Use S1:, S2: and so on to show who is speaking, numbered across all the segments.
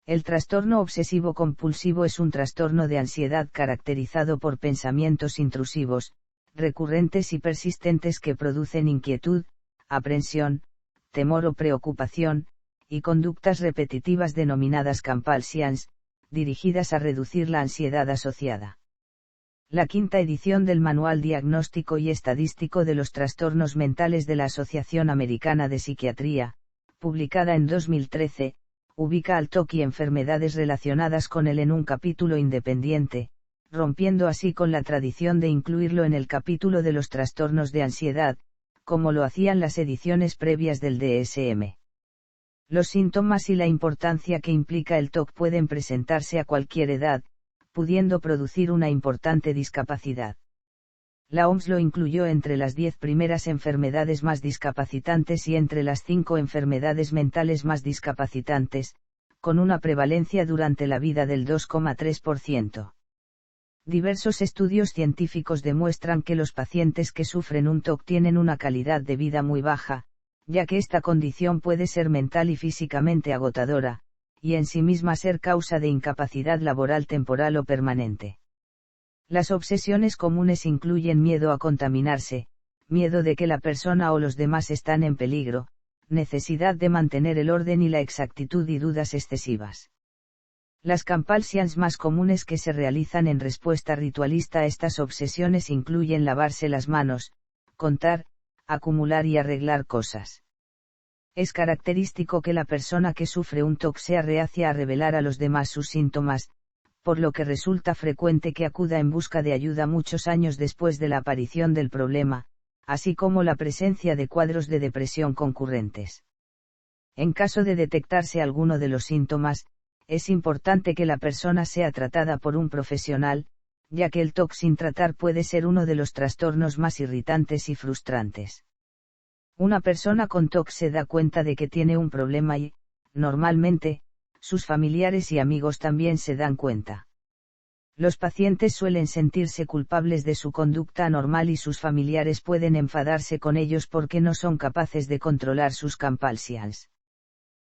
S1: El trastorno obsesivo-compulsivo es un trastorno de ansiedad caracterizado por pensamientos intrusivos, recurrentes y persistentes que producen inquietud, aprensión, temor o preocupación, y conductas repetitivas denominadas compulsions, dirigidas a reducir la ansiedad asociada. La quinta edición del Manual Diagnóstico y Estadístico de los Trastornos Mentales de la Asociación Americana de Psiquiatría, publicada en 2013, ubica al TOC y enfermedades relacionadas con él en un capítulo independiente, rompiendo así con la tradición de incluirlo en el capítulo de los trastornos de ansiedad, como lo hacían las ediciones previas del DSM. Los síntomas y la importancia que implica el TOC pueden presentarse a cualquier edad, pudiendo producir una importante discapacidad. La OMS lo incluyó entre las 10 primeras enfermedades más discapacitantes y entre las 5 enfermedades mentales más discapacitantes, con una prevalencia durante la vida del 2,3%. Diversos estudios científicos demuestran que los pacientes que sufren un TOC tienen una calidad de vida muy baja, ya que esta condición puede ser mental y físicamente agotadora, y en sí misma ser causa de incapacidad laboral temporal o permanente. Las obsesiones comunes incluyen miedo a contaminarse, miedo de que la persona o los demás están en peligro, necesidad de mantener el orden y la exactitud y dudas excesivas. Las compulsions más comunes que se realizan en respuesta ritualista a estas obsesiones incluyen lavarse las manos, contar, acumular y arreglar cosas. Es característico que la persona que sufre un TOC sea reacia a revelar a los demás sus síntomas, por lo que resulta frecuente que acuda en busca de ayuda muchos años después de la aparición del problema, así como la presencia de cuadros de depresión concurrentes. En caso de detectarse alguno de los síntomas, es importante que la persona sea tratada por un profesional, ya que el TOC sin tratar puede ser uno de los trastornos más irritantes y frustrantes. Una persona con TOC se da cuenta de que tiene un problema y, normalmente, sus familiares y amigos también se dan cuenta. Los pacientes suelen sentirse culpables de su conducta anormal y sus familiares pueden enfadarse con ellos porque no son capaces de controlar sus compulsions.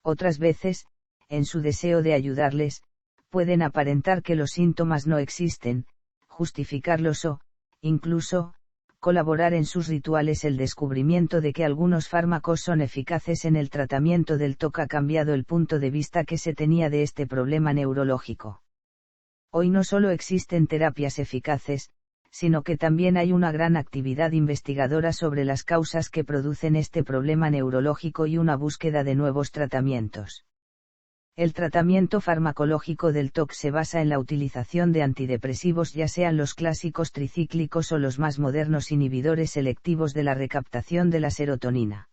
S1: Otras veces, en su deseo de ayudarles, pueden aparentar que los síntomas no existen, justificarlos o, incluso, colaborar en sus rituales. El descubrimiento de que algunos fármacos son eficaces en el tratamiento del TOC ha cambiado el punto de vista que se tenía de este problema neurológico. Hoy no solo existen terapias eficaces, sino que también hay una gran actividad investigadora sobre las causas que producen este problema neurológico y una búsqueda de nuevos tratamientos. El tratamiento farmacológico del TOC se basa en la utilización de antidepresivos, ya sean los clásicos tricíclicos o los más modernos inhibidores selectivos de la recaptación de la serotonina.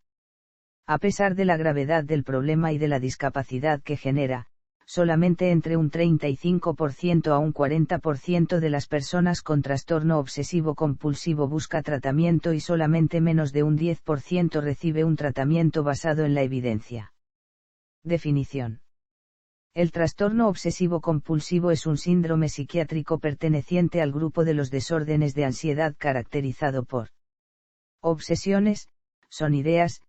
S1: A pesar de la gravedad del problema y de la discapacidad que genera, solamente entre un 35% a un 40% de las personas con trastorno obsesivo-compulsivo busca tratamiento y solamente menos de un 10% recibe un tratamiento basado en la evidencia. Definición. El trastorno obsesivo-compulsivo es un síndrome psiquiátrico perteneciente al grupo de los desórdenes de ansiedad caracterizado por obsesiones, son ideas,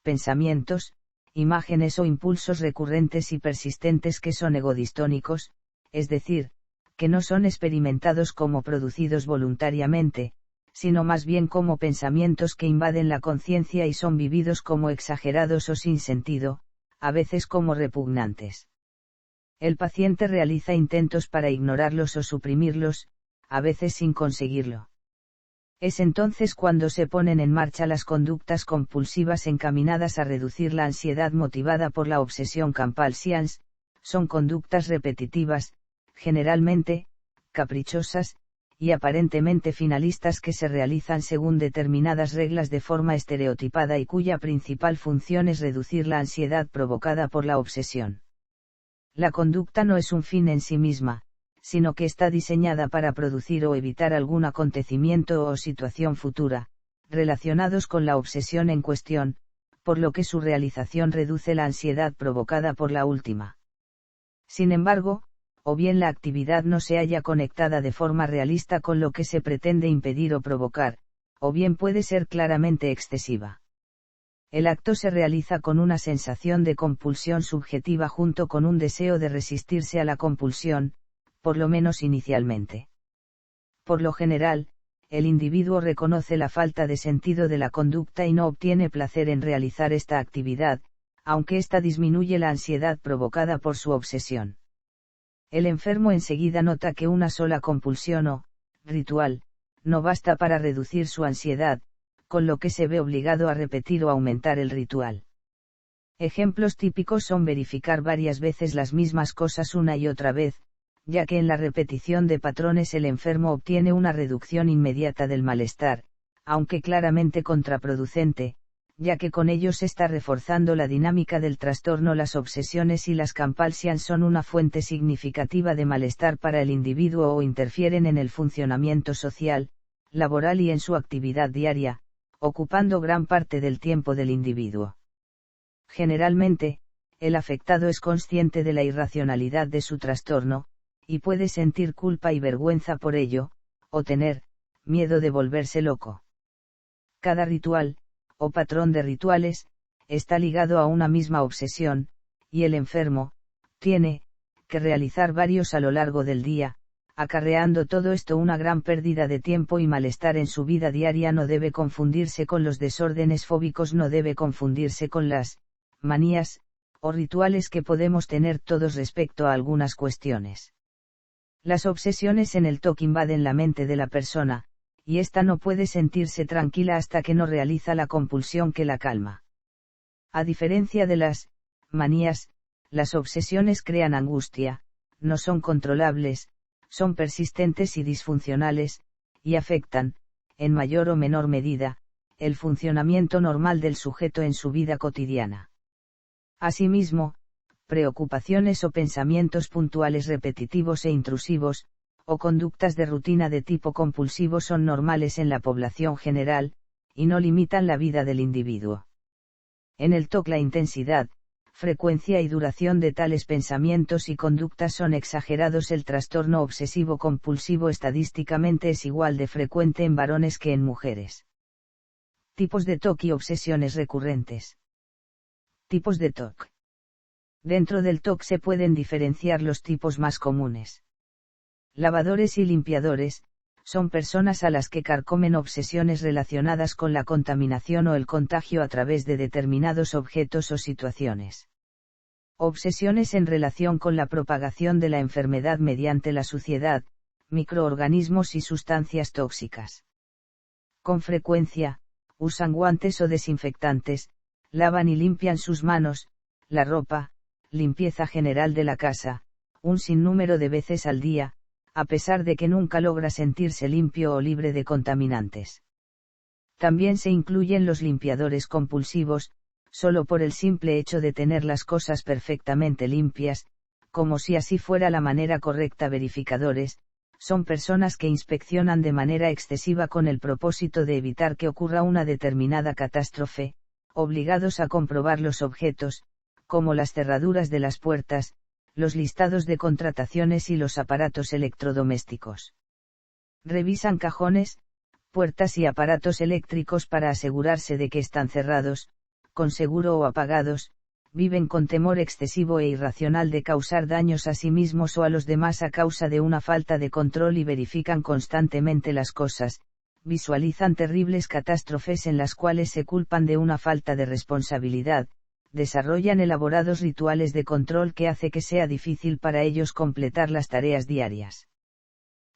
S1: pensamientos, imágenes o impulsos recurrentes y persistentes que son egodistónicos, es decir, que no son experimentados como producidos voluntariamente, sino más bien como pensamientos que invaden la conciencia y son vividos como exagerados o sin sentido, a veces como repugnantes. El paciente realiza intentos para ignorarlos o suprimirlos, a veces sin conseguirlo. Es entonces cuando se ponen en marcha las conductas compulsivas encaminadas a reducir la ansiedad motivada por la obsesión compulsions. Son conductas repetitivas, generalmente, caprichosas, y aparentemente finalistas que se realizan según determinadas reglas de forma estereotipada y cuya principal función es reducir la ansiedad provocada por la obsesión. La conducta no es un fin en sí misma, sino que está diseñada para producir o evitar algún acontecimiento o situación futura, relacionados con la obsesión en cuestión, por lo que su realización reduce la ansiedad provocada por la última. Sin embargo, o bien la actividad no se halla conectada de forma realista con lo que se pretende impedir o provocar, o bien puede ser claramente excesiva. El acto se realiza con una sensación de compulsión subjetiva junto con un deseo de resistirse a la compulsión, por lo menos inicialmente. Por lo general, el individuo reconoce la falta de sentido de la conducta y no obtiene placer en realizar esta actividad, aunque ésta disminuye la ansiedad provocada por su obsesión. El enfermo enseguida nota que una sola compulsión o ritual no basta para reducir su ansiedad, con lo que se ve obligado a repetir o aumentar el ritual. Ejemplos típicos son verificar varias veces las mismas cosas una y otra vez, ya que en la repetición de patrones el enfermo obtiene una reducción inmediata del malestar, aunque claramente contraproducente, ya que con ello se está reforzando la dinámica del trastorno. Las obsesiones y las compulsiones son una fuente significativa de malestar para el individuo o interfieren en el funcionamiento social, laboral y en su actividad diaria, ocupando gran parte del tiempo del individuo. Generalmente, el afectado es consciente de la irracionalidad de su trastorno, y puede sentir culpa y vergüenza por ello, o tener miedo de volverse loco. Cada ritual, o patrón de rituales, está ligado a una misma obsesión, y el enfermo tiene que realizar varios a lo largo del día, acarreando todo esto una gran pérdida de tiempo y malestar en su vida diaria. No debe confundirse con los desórdenes fóbicos, no debe confundirse con las manías o rituales que podemos tener todos respecto a algunas cuestiones. Las obsesiones en el TOC invaden la mente de la persona, y ésta no puede sentirse tranquila hasta que no realiza la compulsión que la calma. A diferencia de las manías, las obsesiones crean angustia, no son controlables, son persistentes y disfuncionales, y afectan, en mayor o menor medida, el funcionamiento normal del sujeto en su vida cotidiana. Asimismo, preocupaciones o pensamientos puntuales repetitivos e intrusivos, o conductas de rutina de tipo compulsivo son normales en la población general, y no limitan la vida del individuo. En el TOC la intensidad, frecuencia y duración de tales pensamientos y conductas son exagerados. El trastorno obsesivo-compulsivo estadísticamente es igual de frecuente en varones que en mujeres. Tipos de TOC y obsesiones recurrentes. Tipos de TOC. Dentro del TOC se pueden diferenciar los tipos más comunes. Lavadores y limpiadores, son personas a las que carcomen obsesiones relacionadas con la contaminación o el contagio a través de determinados objetos o situaciones. Obsesiones en relación con la propagación de la enfermedad mediante la suciedad, microorganismos y sustancias tóxicas. Con frecuencia, usan guantes o desinfectantes, lavan y limpian sus manos, la ropa, limpieza general de la casa, un sinnúmero de veces al día, a pesar de que nunca logra sentirse limpio o libre de contaminantes. También se incluyen los limpiadores compulsivos, solo por el simple hecho de tener las cosas perfectamente limpias, como si así fuera la manera correcta. Verificadores, son personas que inspeccionan de manera excesiva con el propósito de evitar que ocurra una determinada catástrofe, obligados a comprobar los objetos, como las cerraduras de las puertas, los listados de contrataciones y los aparatos electrodomésticos. Revisan cajones, puertas y aparatos eléctricos para asegurarse de que están cerrados, con seguro o apagados, viven con temor excesivo e irracional de causar daños a sí mismos o a los demás a causa de una falta de control y verifican constantemente las cosas, visualizan terribles catástrofes en las cuales se culpan de una falta de responsabilidad, desarrollan elaborados rituales de control que hace que sea difícil para ellos completar las tareas diarias.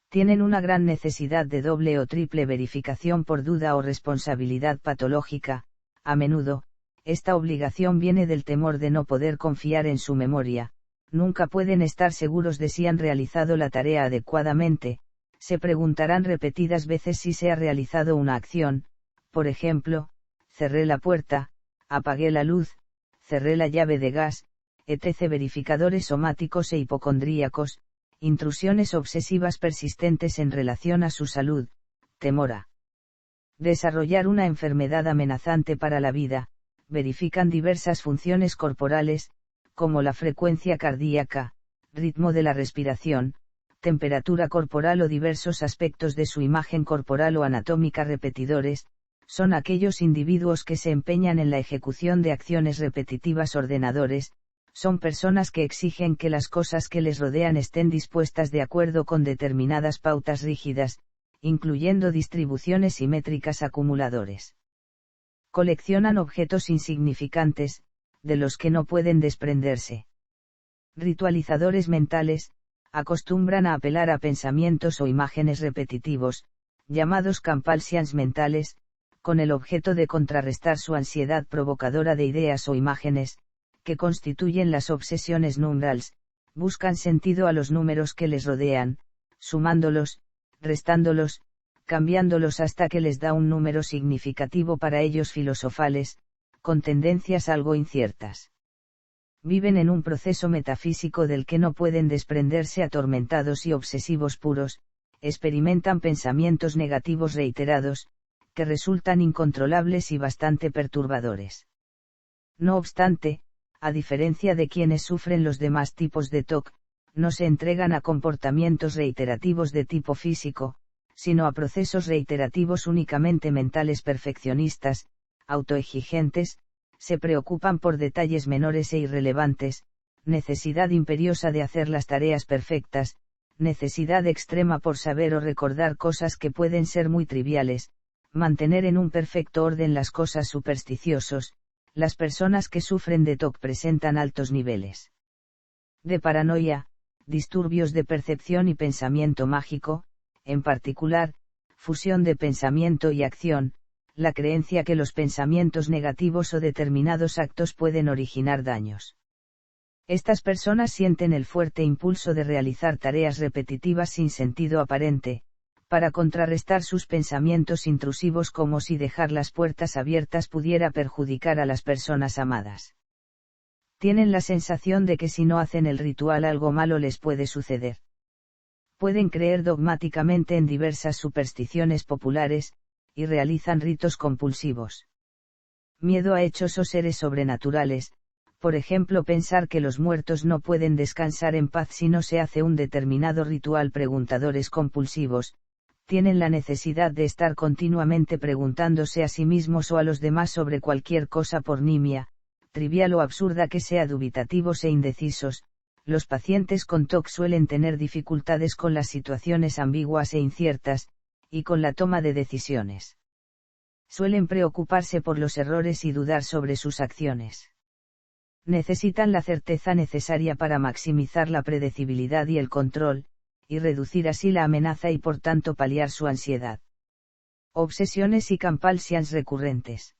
S1: Tienen una gran necesidad de doble o triple verificación por duda o responsabilidad patológica. A menudo, esta obligación viene del temor de no poder confiar en su memoria, nunca pueden estar seguros de si han realizado la tarea adecuadamente, se preguntarán repetidas veces si se ha realizado una acción, por ejemplo, cerré la puerta, apagué la luz, cerré la llave de gas, etc. Verificadores somáticos e hipocondríacos, intrusiones obsesivas persistentes en relación a su salud, temor a desarrollar una enfermedad amenazante para la vida, verifican diversas funciones corporales, como la frecuencia cardíaca, ritmo de la respiración, temperatura corporal o diversos aspectos de su imagen corporal o anatómica. Repetidores, Son aquellos individuos que se empeñan en la ejecución de acciones repetitivas ordenadores, son personas que exigen que las cosas que les rodean estén dispuestas de acuerdo con determinadas pautas rígidas, incluyendo distribuciones simétricas acumuladores. Coleccionan objetos insignificantes, de los que no pueden desprenderse. Ritualizadores mentales, acostumbran a apelar a pensamientos o imágenes repetitivos, llamados compulsions mentales, con el objeto de contrarrestar su ansiedad provocadora de ideas o imágenes, que constituyen las obsesiones numerals, buscan sentido a los números que les rodean, sumándolos, restándolos, cambiándolos hasta que les da un número significativo para ellos filosofales, con tendencias algo inciertas. Viven en un proceso metafísico del que no pueden desprenderse atormentados y obsesivos puros, experimentan pensamientos negativos reiterados, que resultan incontrolables y bastante perturbadores. No obstante, a diferencia de quienes sufren los demás tipos de TOC, no se entregan a comportamientos reiterativos de tipo físico, sino a procesos reiterativos únicamente mentales perfeccionistas, autoexigentes, se preocupan por detalles menores e irrelevantes, necesidad imperiosa de hacer las tareas perfectas, necesidad extrema por saber o recordar cosas que pueden ser muy triviales, mantener en un perfecto orden las cosas supersticiosos. Las personas que sufren de TOC presentan altos niveles de paranoia, disturbios de percepción y pensamiento mágico, en particular, fusión de pensamiento y acción, la creencia que los pensamientos negativos o determinados actos pueden originar daños. Estas personas sienten el fuerte impulso de realizar tareas repetitivas sin sentido aparente, para contrarrestar sus pensamientos intrusivos, como si dejar las puertas abiertas pudiera perjudicar a las personas amadas. Tienen la sensación de que si no hacen el ritual algo malo les puede suceder. Pueden creer dogmáticamente en diversas supersticiones populares, y realizan ritos compulsivos. Miedo a hechos o seres sobrenaturales, por ejemplo pensar que los muertos no pueden descansar en paz si no se hace un determinado ritual. Preguntadores compulsivos, tienen la necesidad de estar continuamente preguntándose a sí mismos o a los demás sobre cualquier cosa, por nimia, trivial o absurda que sea, dubitativos e indecisos. Los pacientes con TOC suelen tener dificultades con las situaciones ambiguas e inciertas, y con la toma de decisiones. Suelen preocuparse por los errores y dudar sobre sus acciones. Necesitan la certeza necesaria para maximizar la predecibilidad y el control, y reducir así la amenaza y por tanto paliar su ansiedad. Obsesiones y compulsions recurrentes.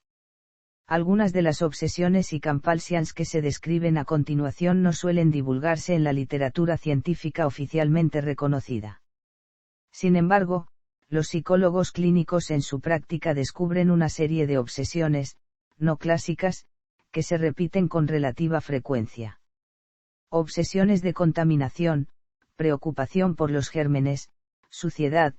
S1: Algunas de las obsesiones y compulsions que se describen a continuación no suelen divulgarse en la literatura científica oficialmente reconocida. Sin embargo, los psicólogos clínicos en su práctica descubren una serie de obsesiones, no clásicas, que se repiten con relativa frecuencia. Obsesiones de contaminación, preocupación por los gérmenes, suciedad,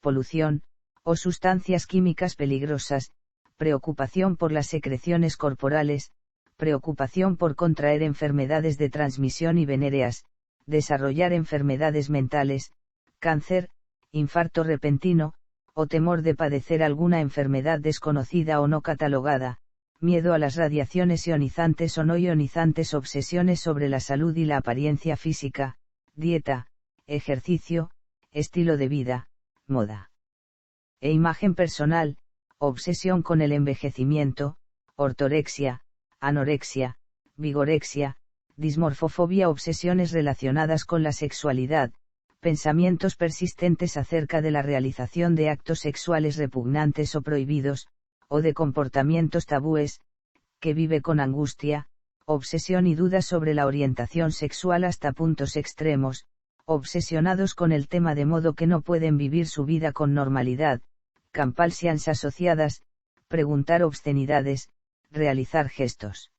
S1: polución, o sustancias químicas peligrosas, preocupación por las secreciones corporales, preocupación por contraer enfermedades de transmisión y venéreas, desarrollar enfermedades mentales, cáncer, infarto repentino, o temor de padecer alguna enfermedad desconocida o no catalogada, miedo a las radiaciones ionizantes o no ionizantes, obsesiones sobre la salud y la apariencia física, dieta, ejercicio, estilo de vida, moda e imagen personal, obsesión con el envejecimiento, ortorexia, anorexia, vigorexia, dismorfofobia, obsesiones relacionadas con la sexualidad, pensamientos persistentes acerca de la realización de actos sexuales repugnantes o prohibidos, o de comportamientos tabúes, que vive con angustia, obsesión y dudas sobre la orientación sexual hasta puntos extremos, obsesionados con el tema de modo que no pueden vivir su vida con normalidad, compulsions asociadas, preguntar obscenidades, realizar gestos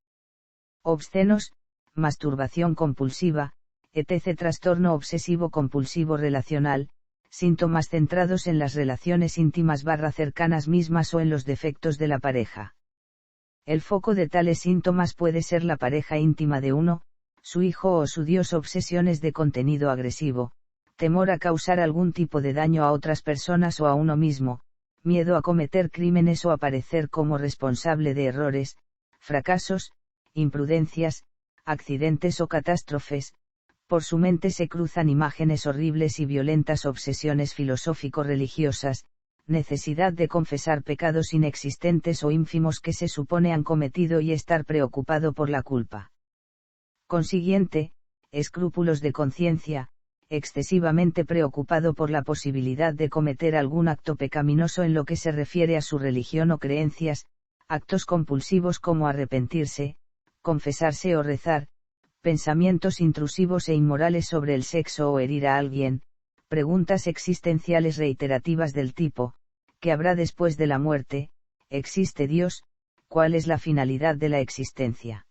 S1: obscenos, masturbación compulsiva, etc. Trastorno obsesivo compulsivo relacional, síntomas centrados en las relaciones íntimas cercanas mismas o en los defectos de la pareja. El foco de tales síntomas puede ser la pareja íntima de uno, su hijo o su dios. Obsesiones de contenido agresivo, temor a causar algún tipo de daño a otras personas o a uno mismo, miedo a cometer crímenes o aparecer como responsable de errores, fracasos, imprudencias, accidentes o catástrofes. Por su mente se cruzan imágenes horribles y violentas, obsesiones filosófico-religiosas, necesidad de confesar pecados inexistentes o ínfimos que se supone han cometido y estar preocupado por la culpa. Consiguiente, escrúpulos de conciencia, excesivamente preocupado por la posibilidad de cometer algún acto pecaminoso en lo que se refiere a su religión o creencias, actos compulsivos como arrepentirse, confesarse o rezar, pensamientos intrusivos e inmorales sobre el sexo o herir a alguien, preguntas existenciales reiterativas del tipo, ¿qué habrá después de la muerte? ¿Existe Dios? ¿Cuál es la finalidad de la existencia?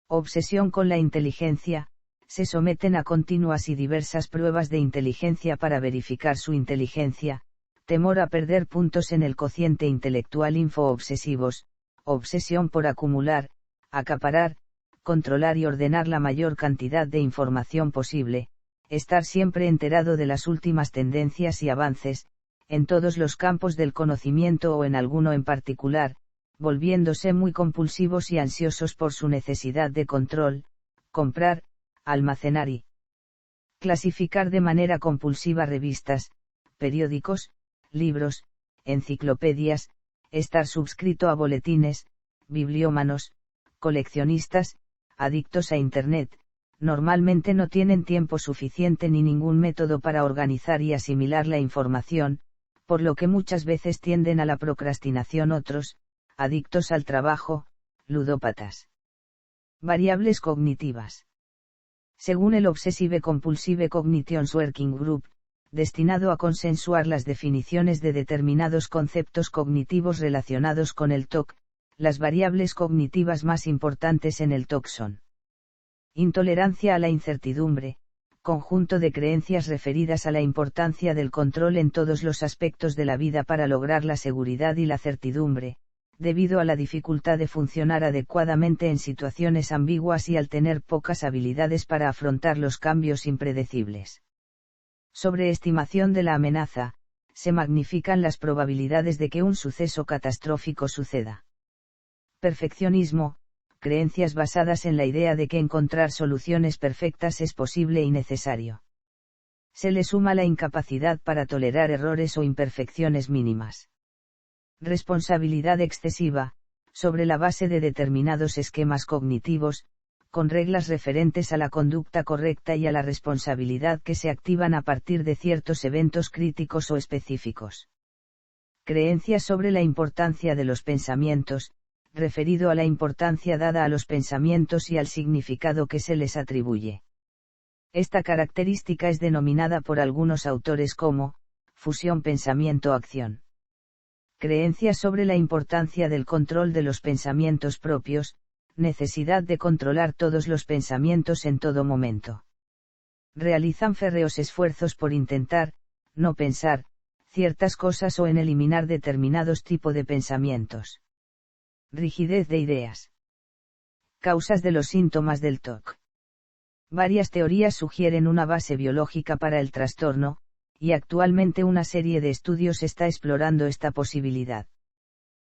S1: Obsesión con la inteligencia, se someten a continuas y diversas pruebas de inteligencia para verificar su inteligencia, temor a perder puntos en el cociente intelectual info-obsesivos, obsesión por acumular, acaparar, controlar y ordenar la mayor cantidad de información posible, estar siempre enterado de las últimas tendencias y avances, en todos los campos del conocimiento o en alguno en particular, volviéndose muy compulsivos y ansiosos por su necesidad de control, comprar, almacenar y clasificar de manera compulsiva revistas, periódicos, libros, enciclopedias, estar subscrito a boletines, bibliómanos, coleccionistas, adictos a Internet, normalmente no tienen tiempo suficiente ni ningún método para organizar y asimilar la información, por lo que muchas veces tienden a la procrastinación. Otros, adictos al trabajo, ludópatas. Variables cognitivas. Según el Obsessive Compulsive Cognitions Working Group, destinado a consensuar las definiciones de determinados conceptos cognitivos relacionados con el TOC, las variables cognitivas más importantes en el TOC son: intolerancia a la incertidumbre, conjunto de creencias referidas a la importancia del control en todos los aspectos de la vida para lograr la seguridad y la certidumbre, debido a la dificultad de funcionar adecuadamente en situaciones ambiguas y al tener pocas habilidades para afrontar los cambios impredecibles. Sobreestimación de la amenaza, se magnifican las probabilidades de que un suceso catastrófico suceda. Perfeccionismo, creencias basadas en la idea de que encontrar soluciones perfectas es posible y necesario. Se le suma la incapacidad para tolerar errores o imperfecciones mínimas. Responsabilidad excesiva, sobre la base de determinados esquemas cognitivos, con reglas referentes a la conducta correcta y a la responsabilidad que se activan a partir de ciertos eventos críticos o específicos. Creencias sobre la importancia de los pensamientos, referido a la importancia dada a los pensamientos y al significado que se les atribuye. Esta característica es denominada por algunos autores como fusión pensamiento-acción. Creencias sobre la importancia del control de los pensamientos propios, necesidad de controlar todos los pensamientos en todo momento. Realizan férreos esfuerzos por intentar, no pensar, ciertas cosas o en eliminar determinados tipos de pensamientos. Rigidez de ideas. Causas de los síntomas del TOC. Varias teorías sugieren una base biológica para el trastorno, y actualmente una serie de estudios está explorando esta posibilidad.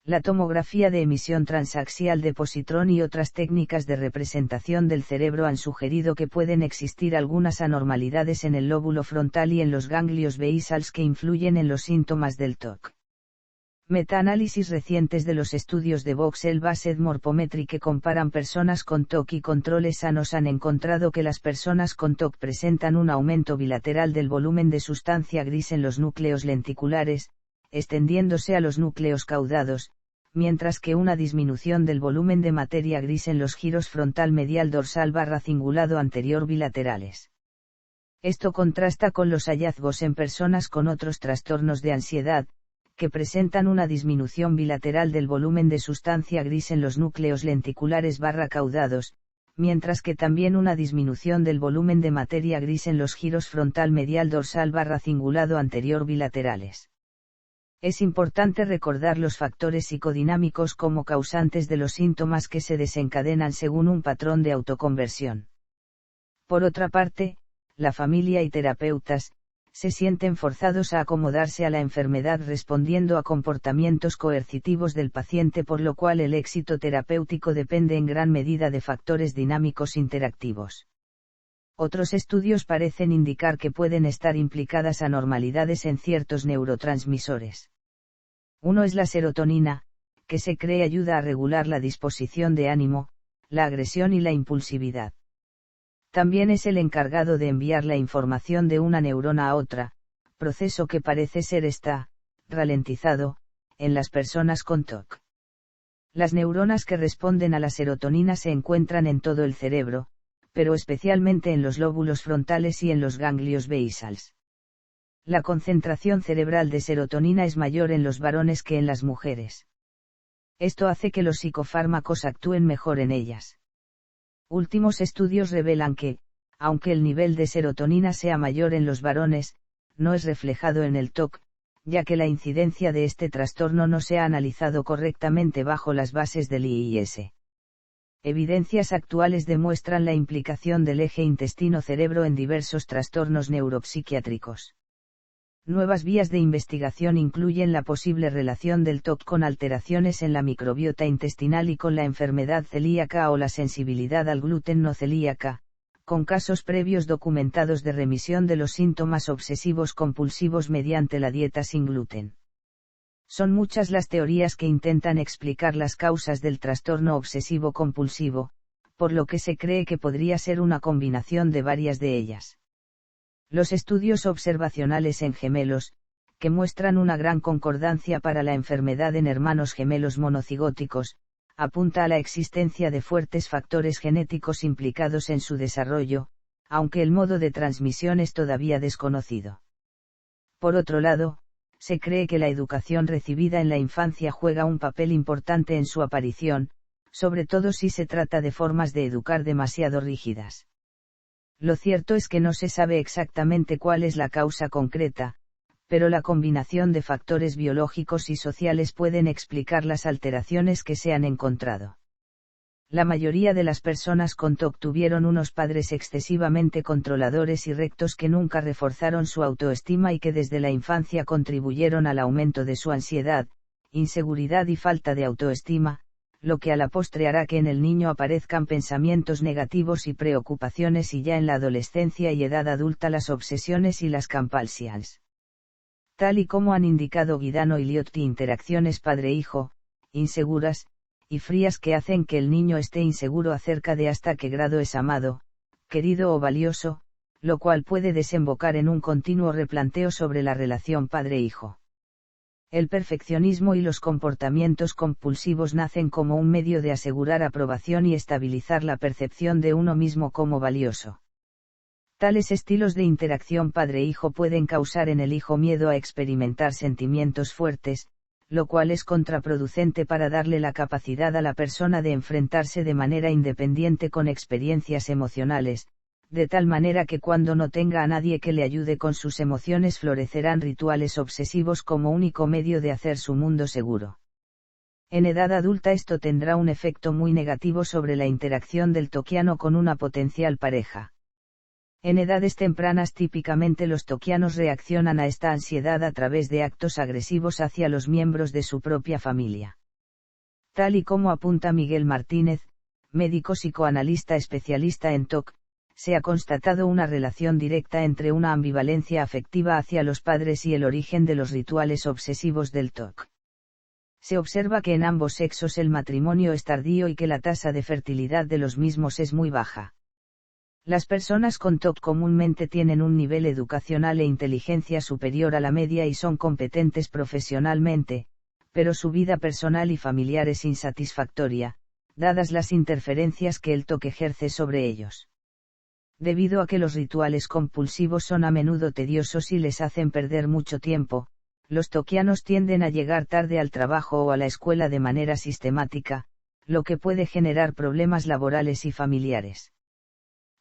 S1: La tomografía de emisión transaxial de positrón y otras técnicas de representación del cerebro han sugerido que pueden existir algunas anormalidades en el lóbulo frontal y en los ganglios basales que influyen en los síntomas del TOC. Metaanálisis recientes de los estudios de Boxell-Based Morphometry que comparan personas con TOC y controles sanos han encontrado que las personas con TOC presentan un aumento bilateral del volumen de sustancia gris en los núcleos lenticulares, extendiéndose a los núcleos caudados, mientras que una disminución del volumen de materia gris en los giros frontal medial dorsal / cingulado anterior bilaterales. Esto contrasta con los hallazgos en personas con otros trastornos de ansiedad, que presentan una disminución bilateral del volumen de sustancia gris en los núcleos lenticulares / caudados, mientras que también una disminución del volumen de materia gris en los giros frontal medial dorsal / cingulado anterior bilaterales. Es importante recordar los factores psicodinámicos como causantes de los síntomas que se desencadenan según un patrón de autoconversión. Por otra parte, la familia y terapeutas, se sienten forzados a acomodarse a la enfermedad respondiendo a comportamientos coercitivos del paciente, por lo cual el éxito terapéutico depende en gran medida de factores dinámicos interactivos. Otros estudios parecen indicar que pueden estar implicadas anormalidades en ciertos neurotransmisores. Uno es la serotonina, que se cree ayuda a regular la disposición de ánimo, la agresión y la impulsividad. También es el encargado de enviar la información de una neurona a otra, proceso que parece ser ralentizado, en las personas con TOC. Las neuronas que responden a la serotonina se encuentran en todo el cerebro, pero especialmente en los lóbulos frontales y en los ganglios basales. La concentración cerebral de serotonina es mayor en los varones que en las mujeres. Esto hace que los psicofármacos actúen mejor en ellas. Últimos estudios revelan que, aunque el nivel de serotonina sea mayor en los varones, no es reflejado en el TOC, ya que la incidencia de este trastorno no se ha analizado correctamente bajo las bases del IIS. Evidencias actuales demuestran la implicación del eje intestino-cerebro en diversos trastornos neuropsiquiátricos. Nuevas vías de investigación incluyen la posible relación del TOC con alteraciones en la microbiota intestinal y con la enfermedad celíaca o la sensibilidad al gluten no celíaca, con casos previos documentados de remisión de los síntomas obsesivos compulsivos mediante la dieta sin gluten. Son muchas las teorías que intentan explicar las causas del trastorno obsesivo compulsivo, por lo que se cree que podría ser una combinación de varias de ellas. Los estudios observacionales en gemelos, que muestran una gran concordancia para la enfermedad en hermanos gemelos monocigóticos, apunta a la existencia de fuertes factores genéticos implicados en su desarrollo, aunque el modo de transmisión es todavía desconocido. Por otro lado, se cree que la educación recibida en la infancia juega un papel importante en su aparición, sobre todo si se trata de formas de educar demasiado rígidas. Lo cierto es que no se sabe exactamente cuál es la causa concreta, pero la combinación de factores biológicos y sociales pueden explicar las alteraciones que se han encontrado. La mayoría de las personas con TOC tuvieron unos padres excesivamente controladores y rectos que nunca reforzaron su autoestima y que desde la infancia contribuyeron al aumento de su ansiedad, inseguridad y falta de autoestima, lo que a la postre hará que en el niño aparezcan pensamientos negativos y preocupaciones y ya en la adolescencia y edad adulta las obsesiones y las compulsions. Tal y como han indicado Guidano y Liotti, interacciones padre-hijo, inseguras, y frías que hacen que el niño esté inseguro acerca de hasta qué grado es amado, querido o valioso, lo cual puede desembocar en un continuo replanteo sobre la relación padre-hijo. El perfeccionismo y los comportamientos compulsivos nacen como un medio de asegurar aprobación y estabilizar la percepción de uno mismo como valioso. Tales estilos de interacción padre-hijo pueden causar en el hijo miedo a experimentar sentimientos fuertes, lo cual es contraproducente para darle la capacidad a la persona de enfrentarse de manera independiente con experiencias emocionales, de tal manera que cuando no tenga a nadie que le ayude con sus emociones florecerán rituales obsesivos como único medio de hacer su mundo seguro. En edad adulta esto tendrá un efecto muy negativo sobre la interacción del toquiano con una potencial pareja. En edades tempranas típicamente los toquianos reaccionan a esta ansiedad a través de actos agresivos hacia los miembros de su propia familia. Tal y como apunta Miguel Martínez, médico psicoanalista especialista en TOC, se ha constatado una relación directa entre una ambivalencia afectiva hacia los padres y el origen de los rituales obsesivos del TOC. Se observa que en ambos sexos el matrimonio es tardío y que la tasa de fertilidad de los mismos es muy baja. Las personas con TOC comúnmente tienen un nivel educacional e inteligencia superior a la media y son competentes profesionalmente, pero su vida personal y familiar es insatisfactoria, dadas las interferencias que el TOC ejerce sobre ellos. Debido a que los rituales compulsivos son a menudo tediosos y les hacen perder mucho tiempo, los toquianos tienden a llegar tarde al trabajo o a la escuela de manera sistemática, lo que puede generar problemas laborales y familiares.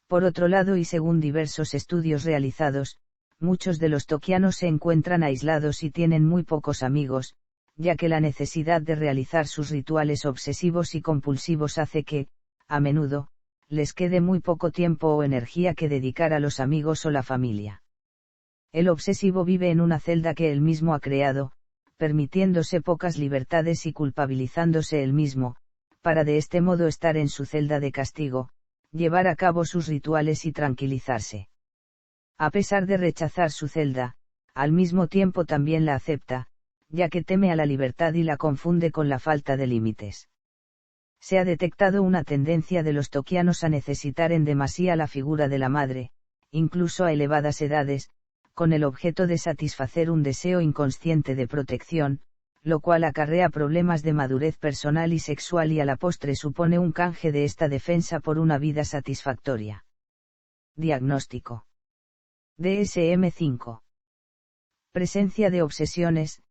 S1: Por otro lado, y según diversos estudios realizados, muchos de los toquianos se encuentran aislados y tienen muy pocos amigos, ya que la necesidad de realizar sus rituales obsesivos y compulsivos hace que, a menudo, les quede muy poco tiempo o energía que dedicar a los amigos o la familia. El obsesivo vive en una celda que él mismo ha creado, permitiéndose pocas libertades y culpabilizándose él mismo, para de este modo estar en su celda de castigo, llevar a cabo sus rituales y tranquilizarse. A pesar de rechazar su celda, al mismo tiempo también la acepta, ya que teme a la libertad y la confunde con la falta de límites. Se ha detectado una tendencia de los tokianos a necesitar en demasía la figura de la madre, incluso a elevadas edades, con el objeto de satisfacer un deseo inconsciente de protección, lo cual acarrea problemas de madurez personal y sexual y a la postre supone un canje de esta defensa por una vida satisfactoria. Diagnóstico. DSM-5. Presencia de obsesiones,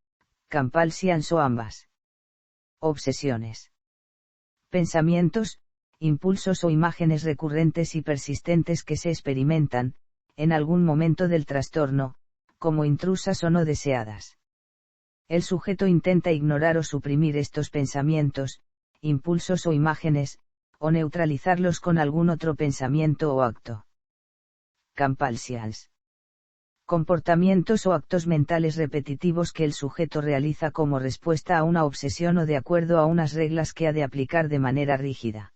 S1: compulsions o ambas. Obsesiones. Pensamientos, impulsos o imágenes recurrentes y persistentes que se experimentan, en algún momento del trastorno, como intrusas o no deseadas. El sujeto intenta ignorar o suprimir estos pensamientos, impulsos o imágenes, o neutralizarlos con algún otro pensamiento o acto. Compulsions. Comportamientos o actos mentales repetitivos que el sujeto realiza como respuesta a una obsesión o de acuerdo a unas reglas que ha de aplicar de manera rígida.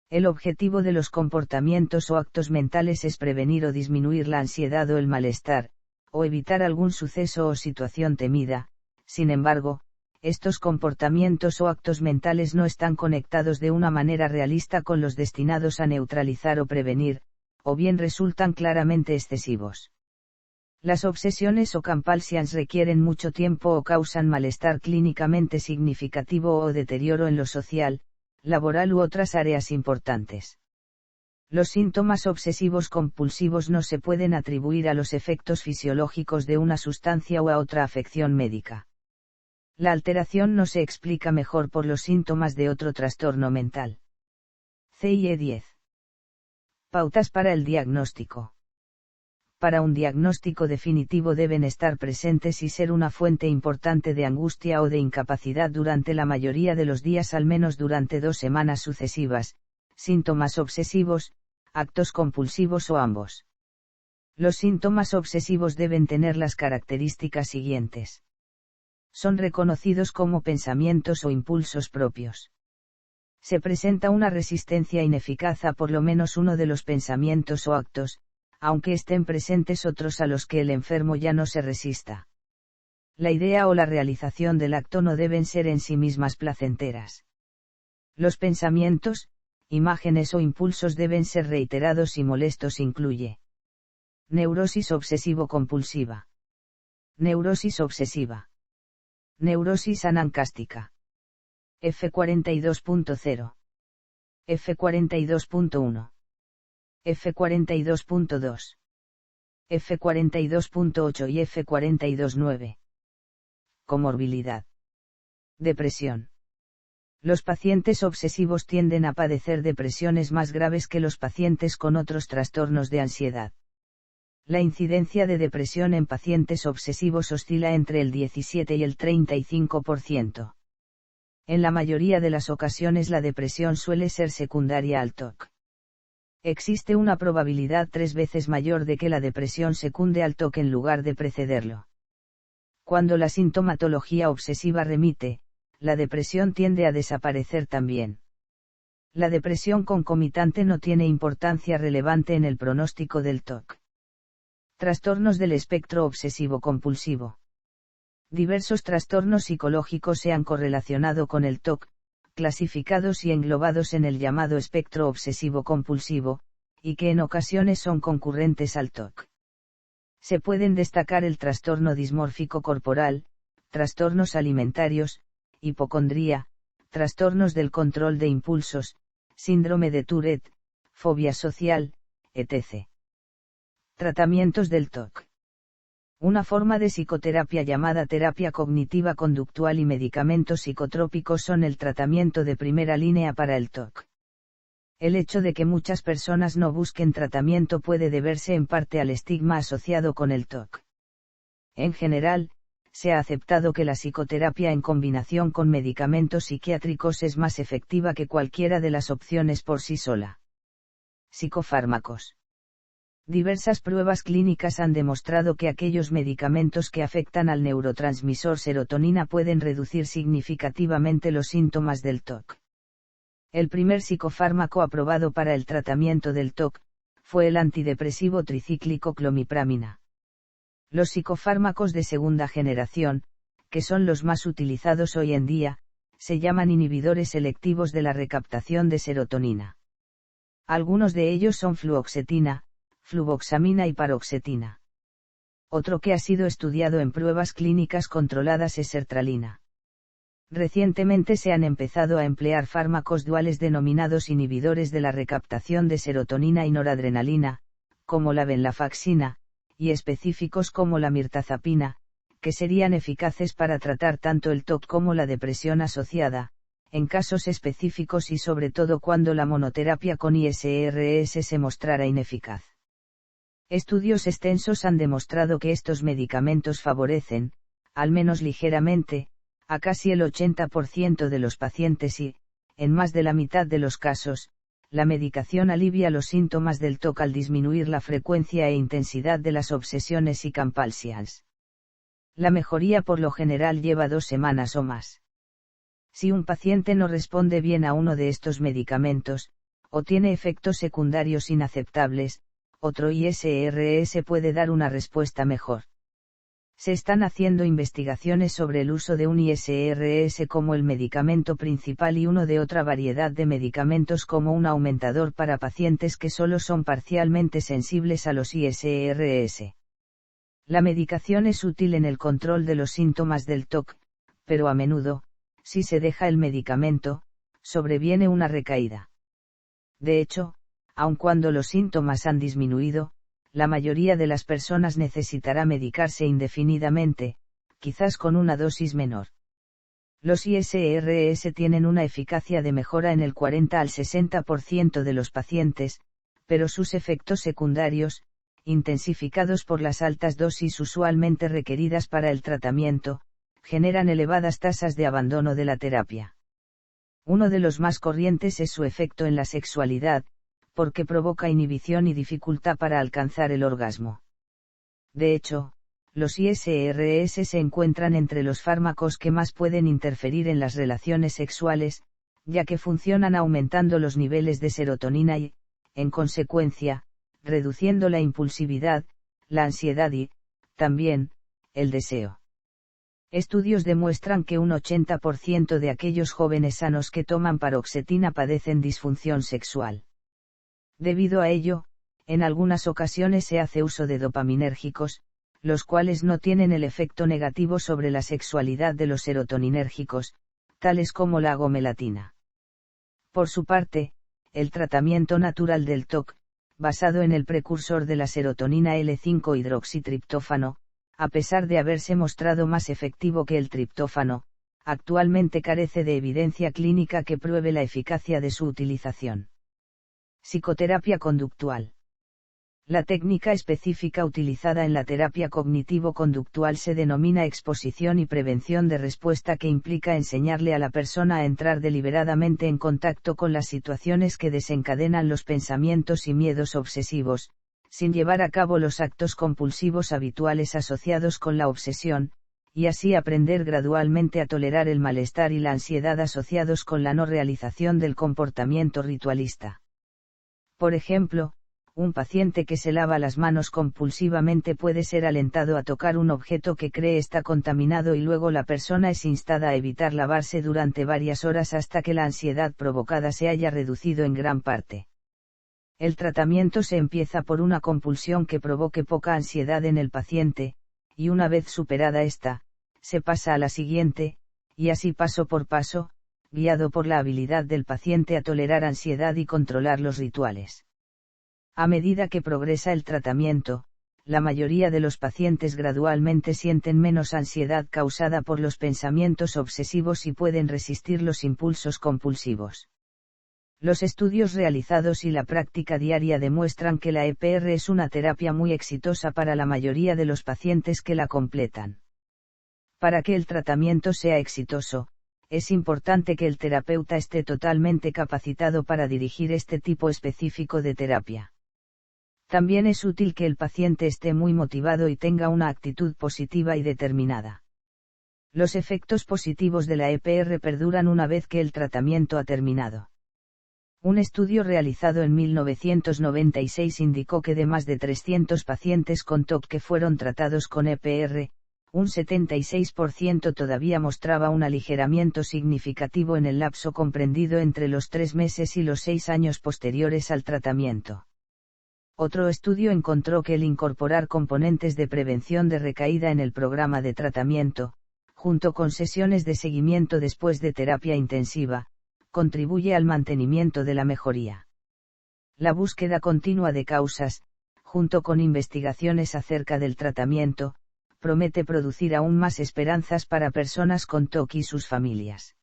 S1: El objetivo de los comportamientos o actos mentales es prevenir o disminuir la ansiedad o el malestar, o evitar algún suceso o situación temida. Sin embargo, estos comportamientos o actos mentales no están conectados de una manera realista con los destinados a neutralizar o prevenir, o bien resultan claramente excesivos. Las obsesiones o compulsions requieren mucho tiempo o causan malestar clínicamente significativo o deterioro en lo social, laboral u otras áreas importantes. Los síntomas obsesivos compulsivos no se pueden atribuir a los efectos fisiológicos de una sustancia o a otra afección médica. La alteración no se explica mejor por los síntomas de otro trastorno mental. CIE 10. Pautas para el diagnóstico. Para un diagnóstico definitivo deben estar presentes y ser una fuente importante de angustia o de incapacidad durante la mayoría de los días, al menos durante 2 semanas sucesivas, síntomas obsesivos, actos compulsivos o ambos. Los síntomas obsesivos deben tener las características siguientes. Son reconocidos como pensamientos o impulsos propios. Se presenta una resistencia ineficaz a por lo menos uno de los pensamientos o actos, aunque estén presentes otros a los que el enfermo ya no se resista. La idea o la realización del acto no deben ser en sí mismas placenteras. Los pensamientos, imágenes o impulsos deben ser reiterados y molestos. Incluye neurosis obsesivo-compulsiva, neurosis obsesiva, neurosis anancástica, F42.0, F42.1. F42.2, F42.8 y F42.9. Comorbilidad. Depresión. Los pacientes obsesivos tienden a padecer depresiones más graves que los pacientes con otros trastornos de ansiedad. La incidencia de depresión en pacientes obsesivos oscila entre el 17 y el 35%. En la mayoría de las ocasiones la depresión suele ser secundaria al TOC. Existe una probabilidad 3 veces mayor de que la depresión secunde al TOC en lugar de precederlo. Cuando la sintomatología obsesiva remite, la depresión tiende a desaparecer también. La depresión concomitante no tiene importancia relevante en el pronóstico del TOC. Trastornos del espectro obsesivo-compulsivo. Diversos trastornos psicológicos se han correlacionado con el TOC, clasificados y englobados en el llamado espectro obsesivo-compulsivo, y que en ocasiones son concurrentes al TOC. Se pueden destacar el trastorno dismórfico corporal, trastornos alimentarios, hipocondría, trastornos del control de impulsos, síndrome de Tourette, fobia social, etc. Tratamientos del TOC. Una forma de psicoterapia llamada terapia cognitiva conductual y medicamentos psicotrópicos son el tratamiento de primera línea para el TOC. El hecho de que muchas personas no busquen tratamiento puede deberse en parte al estigma asociado con el TOC. En general, se ha aceptado que la psicoterapia en combinación con medicamentos psiquiátricos es más efectiva que cualquiera de las opciones por sí sola. Psicofármacos. Diversas pruebas clínicas han demostrado que aquellos medicamentos que afectan al neurotransmisor serotonina pueden reducir significativamente los síntomas del TOC. El primer psicofármaco aprobado para el tratamiento del TOC fue el antidepresivo tricíclico clomipramina. Los psicofármacos de segunda generación, que son los más utilizados hoy en día, se llaman inhibidores selectivos de la recaptación de serotonina. Algunos de ellos son fluoxetina, fluvoxamina y paroxetina. Otro que ha sido estudiado en pruebas clínicas controladas es sertralina. Recientemente se han empezado a emplear fármacos duales denominados inhibidores de la recaptación de serotonina y noradrenalina, como la venlafaxina, y específicos como la mirtazapina, que serían eficaces para tratar tanto el TOC como la depresión asociada, en casos específicos y sobre todo cuando la monoterapia con ISRS se mostrara ineficaz. Estudios extensos han demostrado que estos medicamentos favorecen, al menos ligeramente, a casi el 80% de los pacientes y, en más de la mitad de los casos, la medicación alivia los síntomas del TOC al disminuir la frecuencia e intensidad de las obsesiones y compulsions. La mejoría por lo general lleva 2 semanas o más. Si un paciente no responde bien a uno de estos medicamentos, o tiene efectos secundarios inaceptables, otro ISRS puede dar una respuesta mejor. Se están haciendo investigaciones sobre el uso de un ISRS como el medicamento principal y uno de otra variedad de medicamentos como un aumentador para pacientes que solo son parcialmente sensibles a los ISRS. La medicación es útil en el control de los síntomas del TOC, pero a menudo, si se deja el medicamento, sobreviene una recaída. De hecho, aun cuando los síntomas han disminuido, la mayoría de las personas necesitará medicarse indefinidamente, quizás con una dosis menor. Los ISRS tienen una eficacia de mejora en el 40 al 60% de los pacientes, pero sus efectos secundarios, intensificados por las altas dosis usualmente requeridas para el tratamiento, generan elevadas tasas de abandono de la terapia. Uno de los más corrientes es su efecto en la sexualidad, porque provoca inhibición y dificultad para alcanzar el orgasmo. De hecho, los ISRS se encuentran entre los fármacos que más pueden interferir en las relaciones sexuales, ya que funcionan aumentando los niveles de serotonina y, en consecuencia, reduciendo la impulsividad, la ansiedad y, también, el deseo. Estudios demuestran que un 80% de aquellos jóvenes sanos que toman paroxetina padecen disfunción sexual. Debido a ello, en algunas ocasiones se hace uso de dopaminérgicos, los cuales no tienen el efecto negativo sobre la sexualidad de los serotoninérgicos, tales como la agomelatina. Por su parte, el tratamiento natural del TOC, basado en el precursor de la serotonina L5-hidroxitriptófano, a pesar de haberse mostrado más efectivo que el triptófano, actualmente carece de evidencia clínica que pruebe la eficacia de su utilización. Psicoterapia conductual. La técnica específica utilizada en la terapia cognitivo-conductual se denomina exposición y prevención de respuesta, que implica enseñarle a la persona a entrar deliberadamente en contacto con las situaciones que desencadenan los pensamientos y miedos obsesivos, sin llevar a cabo los actos compulsivos habituales asociados con la obsesión, y así aprender gradualmente a tolerar el malestar y la ansiedad asociados con la no realización del comportamiento ritualista. Por ejemplo, un paciente que se lava las manos compulsivamente puede ser alentado a tocar un objeto que cree está contaminado y luego la persona es instada a evitar lavarse durante varias horas hasta que la ansiedad provocada se haya reducido en gran parte. El tratamiento se empieza por una compulsión que provoque poca ansiedad en el paciente, y una vez superada esta, se pasa a la siguiente, y así paso por paso, guiado por la habilidad del paciente a tolerar ansiedad y controlar los rituales. A medida que progresa el tratamiento, la mayoría de los pacientes gradualmente sienten menos ansiedad causada por los pensamientos obsesivos y pueden resistir los impulsos compulsivos. Los estudios realizados y la práctica diaria demuestran que la EPR es una terapia muy exitosa para la mayoría de los pacientes que la completan. Para que el tratamiento sea exitoso, es importante que el terapeuta esté totalmente capacitado para dirigir este tipo específico de terapia. También es útil que el paciente esté muy motivado y tenga una actitud positiva y determinada. Los efectos positivos de la EPR perduran una vez que el tratamiento ha terminado. Un estudio realizado en 1996 indicó que de más de 300 pacientes con TOC que fueron tratados con EPR, un 76% todavía mostraba un aligeramiento significativo en el lapso comprendido entre los 3 meses y los 6 años posteriores al tratamiento. Otro estudio encontró que el incorporar componentes de prevención de recaída en el programa de tratamiento, junto con sesiones de seguimiento después de terapia intensiva, contribuye al mantenimiento de la mejoría. La búsqueda continua de causas, junto con investigaciones acerca del tratamiento, promete producir aún más esperanzas para personas con TOC y sus familias.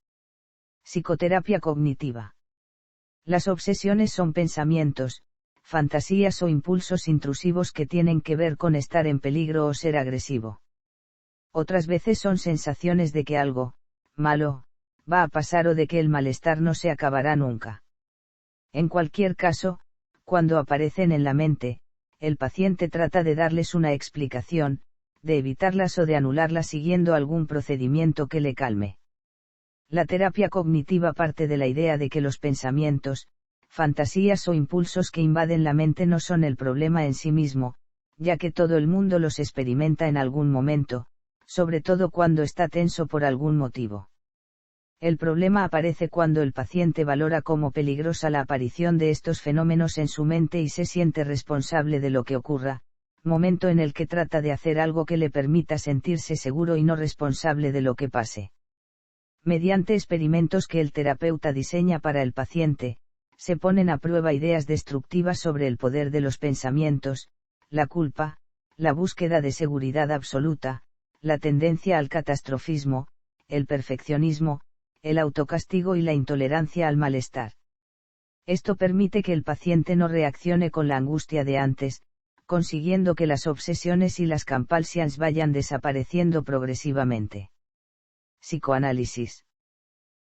S1: Psicoterapia cognitiva. Las obsesiones son pensamientos, fantasías o impulsos intrusivos que tienen que ver con estar en peligro o ser agresivo. Otras veces son sensaciones de que algo malo va a pasar o de que el malestar no se acabará nunca. En cualquier caso, cuando aparecen en la mente, el paciente trata de darles una explicación, de evitarlas o de anularlas siguiendo algún procedimiento que le calme. La terapia cognitiva parte de la idea de que los pensamientos, fantasías o impulsos que invaden la mente no son el problema en sí mismo, ya que todo el mundo los experimenta en algún momento, sobre todo cuando está tenso por algún motivo. El problema aparece cuando el paciente valora como peligrosa la aparición de estos fenómenos en su mente y se siente responsable de lo que ocurra, momento en el que trata de hacer algo que le permita sentirse seguro y no responsable de lo que pase. Mediante experimentos que el terapeuta diseña para el paciente, se ponen a prueba ideas destructivas sobre el poder de los pensamientos, la culpa, la búsqueda de seguridad absoluta, la tendencia al catastrofismo, el perfeccionismo, el autocastigo y la intolerancia al malestar. Esto permite que el paciente no reaccione con la angustia de antes, consiguiendo que las obsesiones y las compulsiones vayan desapareciendo progresivamente. Psicoanálisis.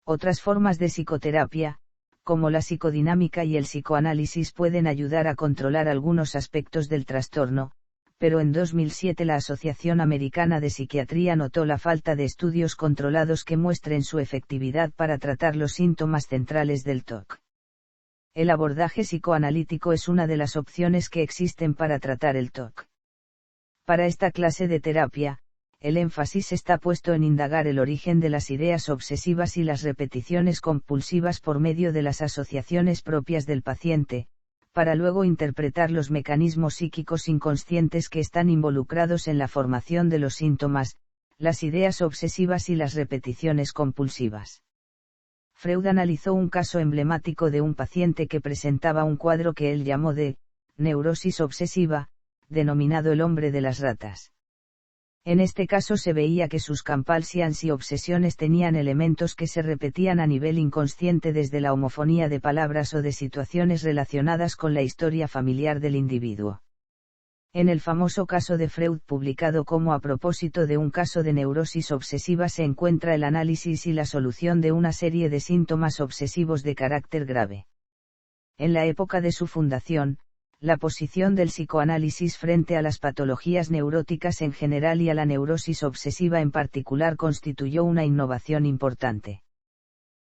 S1: Otras formas de psicoterapia, como la psicodinámica y el psicoanálisis, pueden ayudar a controlar algunos aspectos del trastorno, pero en 2007 la Asociación Americana de Psiquiatría notó la falta de estudios controlados que muestren su efectividad para tratar los síntomas centrales del TOC. El abordaje psicoanalítico es una de las opciones que existen para tratar el TOC. Para esta clase de terapia, el énfasis está puesto en indagar el origen de las ideas obsesivas y las repeticiones compulsivas por medio de las asociaciones propias del paciente, para luego interpretar los mecanismos psíquicos inconscientes que están involucrados en la formación de los síntomas, las ideas obsesivas y las repeticiones compulsivas. Freud analizó un caso emblemático de un paciente que presentaba un cuadro que él llamó de neurosis obsesiva, denominado el hombre de las ratas. En este caso se veía que sus compulsiones y obsesiones tenían elementos que se repetían a nivel inconsciente desde la homofonía de palabras o de situaciones relacionadas con la historia familiar del individuo. En el famoso caso de Freud publicado como A propósito de un caso de neurosis obsesiva se encuentra el análisis y la solución de una serie de síntomas obsesivos de carácter grave. En la época de su fundación, la posición del psicoanálisis frente a las patologías neuróticas en general y a la neurosis obsesiva en particular constituyó una innovación importante.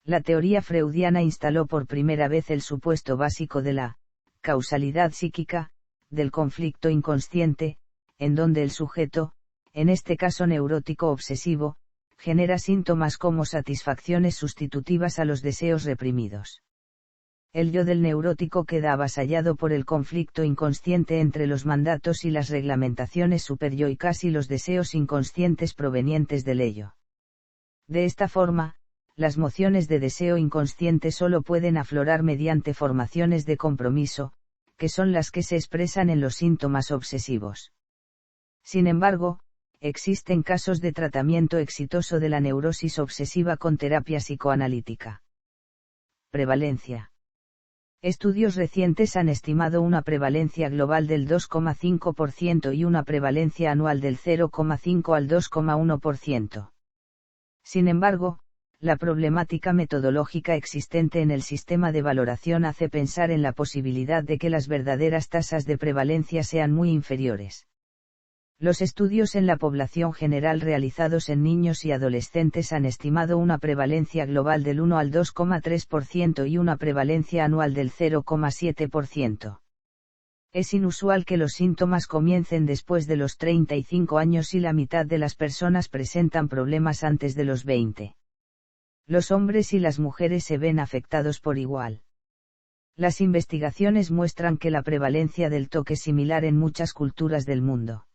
S1: La teoría freudiana instaló por primera vez el supuesto básico de la causalidad psíquica, del conflicto inconsciente, en donde el sujeto, en este caso neurótico obsesivo, genera síntomas como satisfacciones sustitutivas a los deseos reprimidos. El yo del neurótico queda avasallado por el conflicto inconsciente entre los mandatos y las reglamentaciones superyoicas y los deseos inconscientes provenientes del ello. De esta forma, las mociones de deseo inconsciente solo pueden aflorar mediante formaciones de compromiso, que son las que se expresan en los síntomas obsesivos. Sin embargo, existen casos de tratamiento exitoso de la neurosis obsesiva con terapia psicoanalítica. Prevalencia. Estudios recientes han estimado una prevalencia global del 2,5% y una prevalencia anual del 0,5 al 2,1%. Sin embargo, La problemática metodológica existente en el sistema de valoración hace pensar en la posibilidad de que las verdaderas tasas de prevalencia sean muy inferiores. Los estudios en la población general realizados en niños y adolescentes han estimado una prevalencia global del 1 al 2,3% y una prevalencia anual del 0,7%. Es inusual que los síntomas comiencen después de los 35 años y la mitad de las personas presentan problemas antes de los 20. Los hombres y las mujeres se ven afectados por igual. Las investigaciones muestran que la prevalencia del TOC es similar en muchas culturas del mundo.